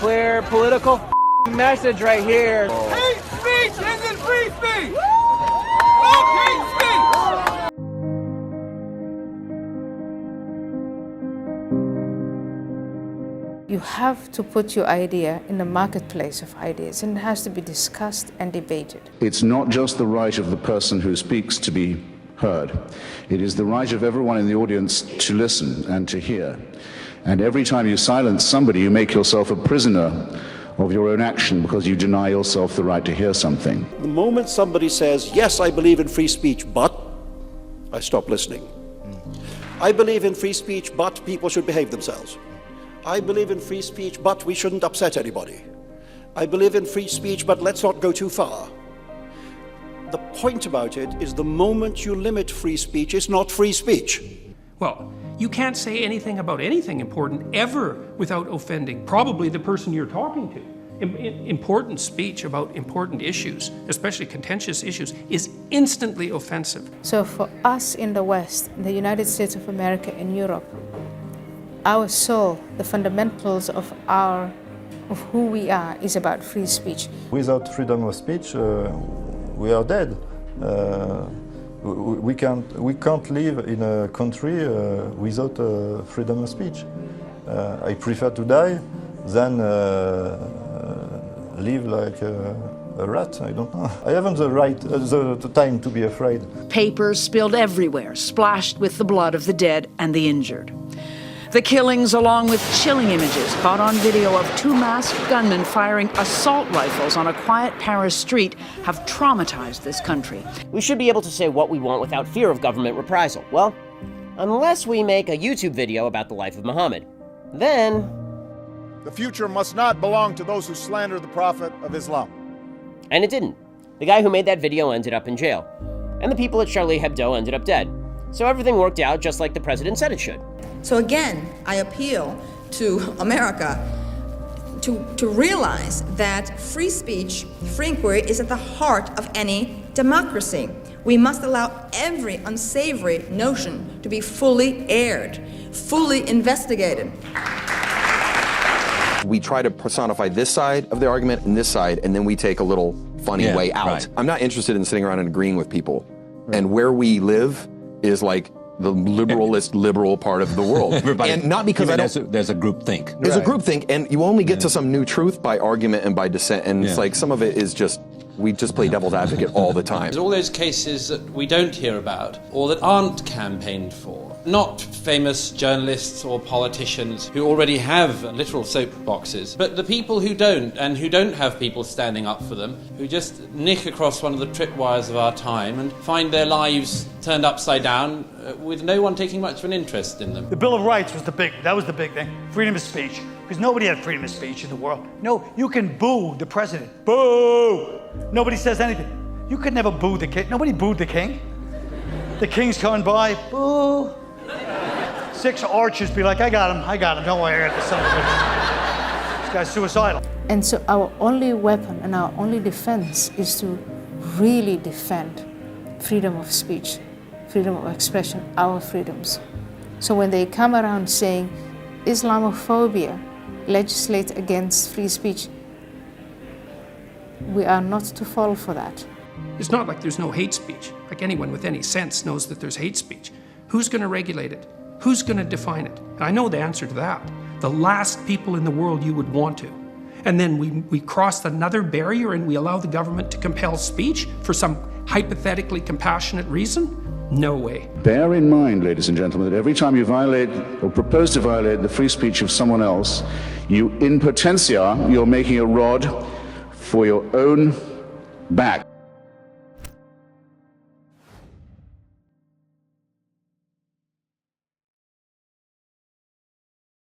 clear political message right here. Hate speech isn't free speech! Fuck hate speech! You have to put your idea in the marketplace of ideas, and it has to be discussed and debated. It's not just the right of the person who speaks to be heard. It is the right of everyone in the audience to listen and to hear. And every time you silence somebody, you make yourself a prisoner of your own action because you deny yourself the right to hear something. The moment somebody says, yes, I believe in free speech, but I stop listening. I believe in free speech, but people should behave themselves. I believe in free speech, but we shouldn't upset anybody. I believe in free speech, but let's not go too far. The point about it is the moment you limit free speech, it's not free speech. Well, you can't say anything about anything important ever without offending probably the person you're talking to. Important speech about important issues, especially contentious issues, is instantly offensive. So for us in the West, in the United States of America and Europe, our soul, the fundamentals of who we are, is about free speech. Without freedom of speech, we are dead. We can't live in a country without freedom of speech. I prefer to die than live like a rat. I don't know. I haven't the time to be afraid. Papers spilled everywhere, splashed with the blood of the dead and the injured. The killings, along with chilling images caught on video of two masked gunmen firing assault rifles on a quiet Paris street, have traumatized this country. We should be able to say what we want without fear of government reprisal. Well, unless we make a YouTube video about the life of Muhammad. Then... the future must not belong to those who slander the Prophet of Islam. And it didn't. The guy who made that video ended up in jail. And the people at Charlie Hebdo ended up dead. So everything worked out just like the president said it should. So again, I appeal to America to realize that free speech, free inquiry is at the heart of any democracy. We must allow every unsavory notion to be fully aired, fully investigated. We try to personify this side of the argument and this side, and then we take a little funny way out. Right. I'm not interested in sitting around and agreeing with people. Right. And where we live is like the liberal part of the world. And not because there's a group think. There's a group think, and you only get to some new truth by argument and by dissent, and it's like some of it is just, we just play devil's advocate all the time. There's all those cases that we don't hear about, or that aren't campaigned for. Not famous journalists or politicians who already have literal soapboxes, but the people who don't, and who don't have people standing up for them, who just nick across one of the tripwires of our time and find their lives turned upside down with no one taking much of an interest in them. The Bill of Rights was the big thing. Freedom of speech. Because nobody had freedom of speech in the world. No, you can boo the president. Boo! Nobody says anything. You could never boo the king. Nobody booed the king. The king's coming by, boo. 6 archers be like, I got him, don't worry, I got the son of a bitch. This guy's suicidal. And so our only weapon and our only defense is to really defend freedom of speech, freedom of expression, our freedoms. So when they come around saying Islamophobia legislates against free speech, we are not to fall for that. It's not like there's no hate speech. Like anyone with any sense knows that there's hate speech. Who's going to regulate it? Who's going to define it? And I know the answer to that. The last people in the world you would want to. And then we cross another barrier and we allow the government to compel speech for some hypothetically compassionate reason? No way. Bear in mind, ladies and gentlemen, that every time you violate or propose to violate the free speech of someone else, you, in potentia, you're making a rod for your own back.